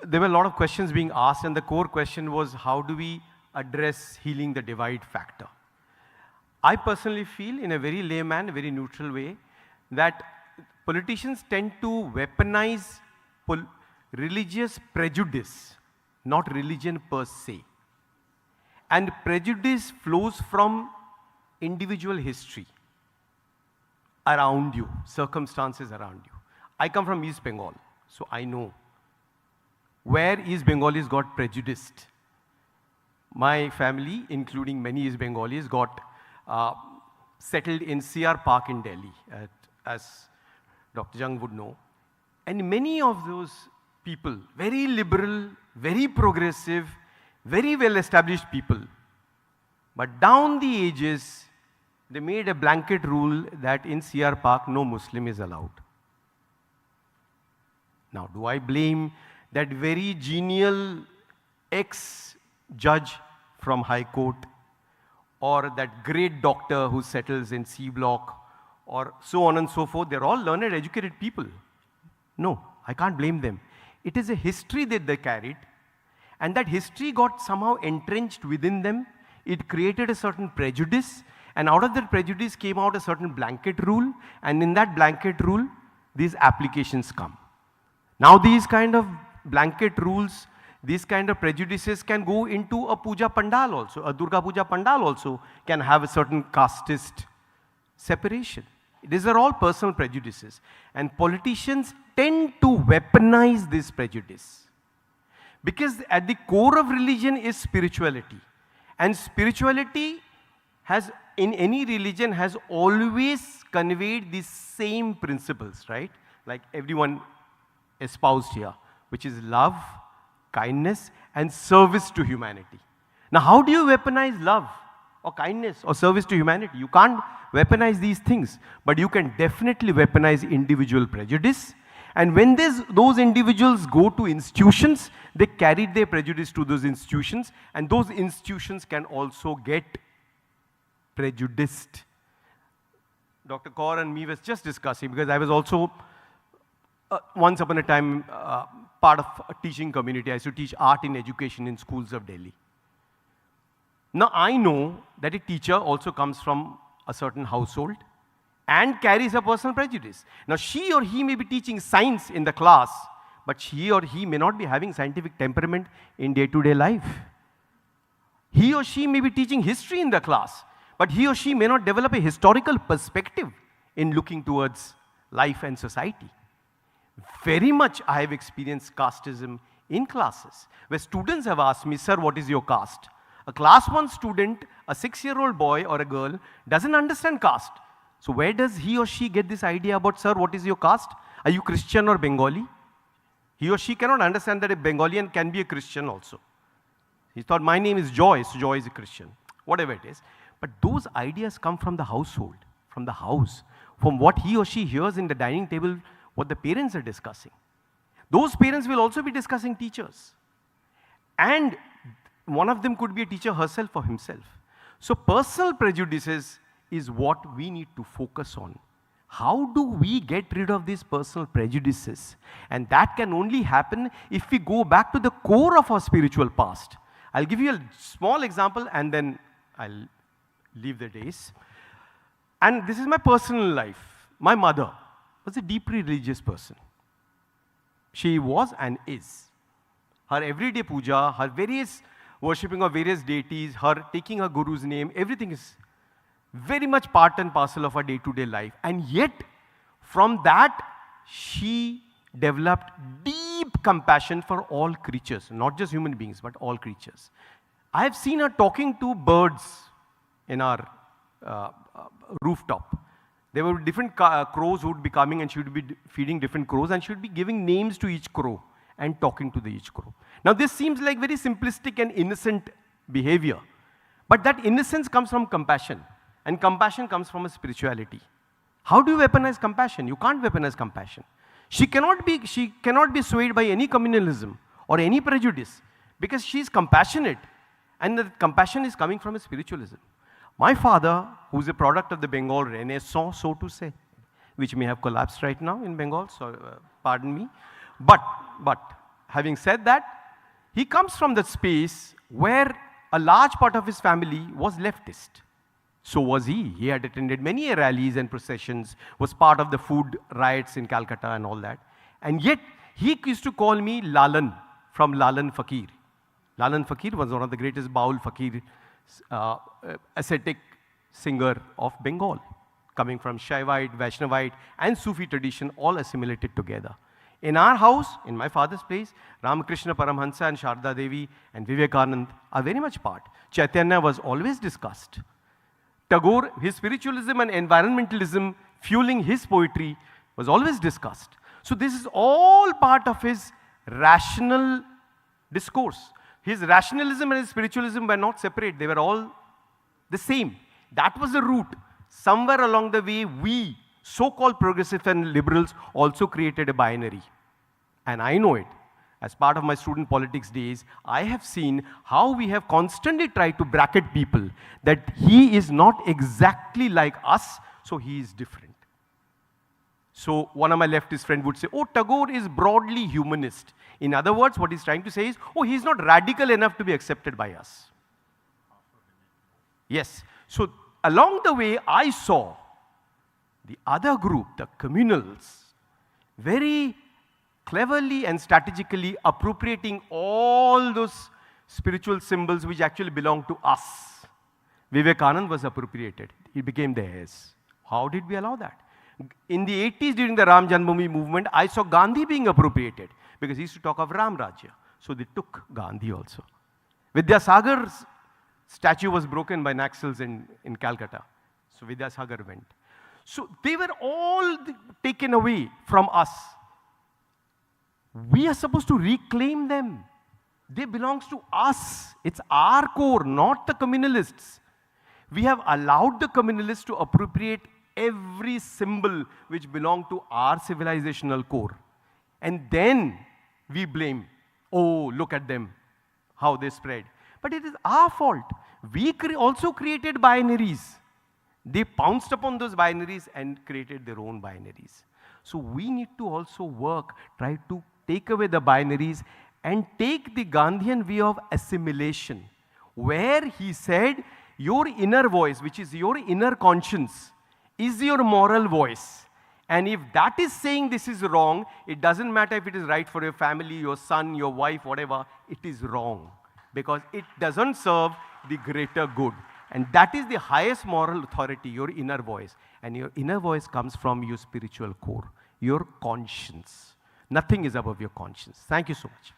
There were a lot of questions being asked, and the core question was, how do we address healing the divide factor? I personally feel, in a very layman, very neutral way, that politicians tend to weaponize religious prejudice, not religion per se. And prejudice flows from individual history around you, circumstances around you. I come from East Bengal, so I know where East Bengalis got prejudiced. My family, including many East Bengalis, got settled in CR Park in Delhi, as Dr. Jung would know. And many of those people, very liberal, very progressive, very well-established people, but down the ages, they made a blanket rule that in CR Park, no Muslim is allowed. Now, do I blame that very genial ex-judge from High Court, or that great doctor who settles in C Block, or so on and so forth? They're all learned, educated people. No, I can't blame them. It is a history that they carried, and that history got somehow entrenched within them. It created a certain prejudice, and out of that prejudice came out a certain blanket rule, and in that blanket rule, these applications come. Now these kind of blanket rules, these kind of prejudices can go into a puja pandal also. A Durga Puja pandal also can have a certain casteist separation. These are all personal prejudices. And politicians tend to weaponize this prejudice. Because at the core of religion is spirituality. And spirituality has, in any religion, has always conveyed these same principles, right? Like everyone espoused here, which is love, kindness, and service to humanity. Now, how do you weaponize love or kindness or service to humanity? You can't weaponize these things, but you can definitely weaponize individual prejudice. And when those individuals go to institutions, they carry their prejudice to those institutions, and those institutions can also get prejudiced. Dr. Kaur and me was just discussing, because I was also once upon a time part of a teaching community. I used to teach art in education in schools of Delhi. Now I know that a teacher also comes from a certain household and carries a personal prejudice. Now she or he may be teaching science in the class, but he or he may not be having scientific temperament in day-to-day life. He or she may be teaching history in the class, but he or she may not develop a historical perspective in looking towards life and society. Very much I have experienced casteism in classes, where students have asked me, "Sir, what is your caste?" A class 1 student, a 6-year-old boy or a girl, doesn't understand caste. So where does he or she get this idea about, "Sir, what is your caste? Are you Christian or Bengali?" He or she cannot understand that a Bengalian can be a Christian also. He thought, "My name is Joy, so Joy is a Christian." Whatever it is. But those ideas come from the household, from the house, from what he or she hears in the dining table, what the parents are discussing. Those parents will also be discussing teachers. And one of them could be a teacher herself or himself. So personal prejudices is what we need to focus on. How do we get rid of these personal prejudices? And that can only happen if we go back to the core of our spiritual past. I'll give you a small example and then I'll leave the days. And this is my personal life. My mother was a deeply religious person. She was and is. Her everyday puja, her various worshipping of various deities, her taking her guru's name, everything is very much part and parcel of her day-to-day life. And yet, from that, she developed deep compassion for all creatures, not just human beings, but all creatures. I have seen her talking to birds in our rooftop. There were different crows who would be coming, and she would be feeding different crows, and she would be giving names to each crow and talking to each crow. Now this seems like very simplistic and innocent behavior, but that innocence comes from compassion, and compassion comes from a spirituality. How do you weaponize compassion? You can't weaponize compassion. She cannot be swayed by any communalism or any prejudice, because she is compassionate, and the compassion is coming from a spiritualism. My father, who is a product of the Bengal Renaissance, so to say, which may have collapsed right now in Bengal, so pardon me, but having said that, he comes from that space where a large part of his family was leftist. So was he. He had attended many rallies and processions, was part of the food riots in Calcutta and all that. And yet, he used to call me Lalan, from Lalan Fakir. Lalan Fakir was one of the greatest Baul Fakir, ascetic singer of Bengal, coming from Shaivite, Vaishnavite, and Sufi tradition, all assimilated together. In our house, in my father's place, Ramakrishna Paramhansa and Sharda Devi and Vivekanand are very much part. Chaitanya was always discussed. Tagore, his spiritualism and environmentalism fueling his poetry was always discussed. So this is all part of his rational discourse. His rationalism and his spiritualism were not separate. They were all the same. That was the root. Somewhere along the way, we, so-called progressives and liberals, also created a binary. And I know it. As part of my student politics days, I have seen how we have constantly tried to bracket people that he is not exactly like us, so he is different. So one of my leftist friends would say, oh, Tagore is broadly humanist. In other words, what he's trying to say is, oh, he's not radical enough to be accepted by us. Yes. So along the way, I saw the other group, the communals, very cleverly and strategically appropriating all those spiritual symbols which actually belong to us. Vivekanand was appropriated. He became theirs. How did we allow that? In the 80s, during the Ram Janmabhoomi movement, I saw Gandhi being appropriated because he used to talk of Ram Rajya. So they took Gandhi also. Vidyasagar's statue was broken by Naxals in Calcutta. So Vidyasagar went. So they were all taken away from us. We are supposed to reclaim them. They belong to us. It's our core, not the communalists. We have allowed the communalists to appropriate every symbol which belonged to our civilizational core. And then we blame, oh, look at them, how they spread. But it is our fault. We also created binaries. They pounced upon those binaries and created their own binaries. So we need to also work, try to take away the binaries and take the Gandhian way of assimilation, where he said, your inner voice, which is your inner conscience, is your moral voice. And if that is saying this is wrong, it doesn't matter if it is right for your family, your son, your wife, whatever, it is wrong. Because it doesn't serve the greater good. And that is the highest moral authority, your inner voice. And your inner voice comes from your spiritual core, your conscience. Nothing is above your conscience. Thank you so much.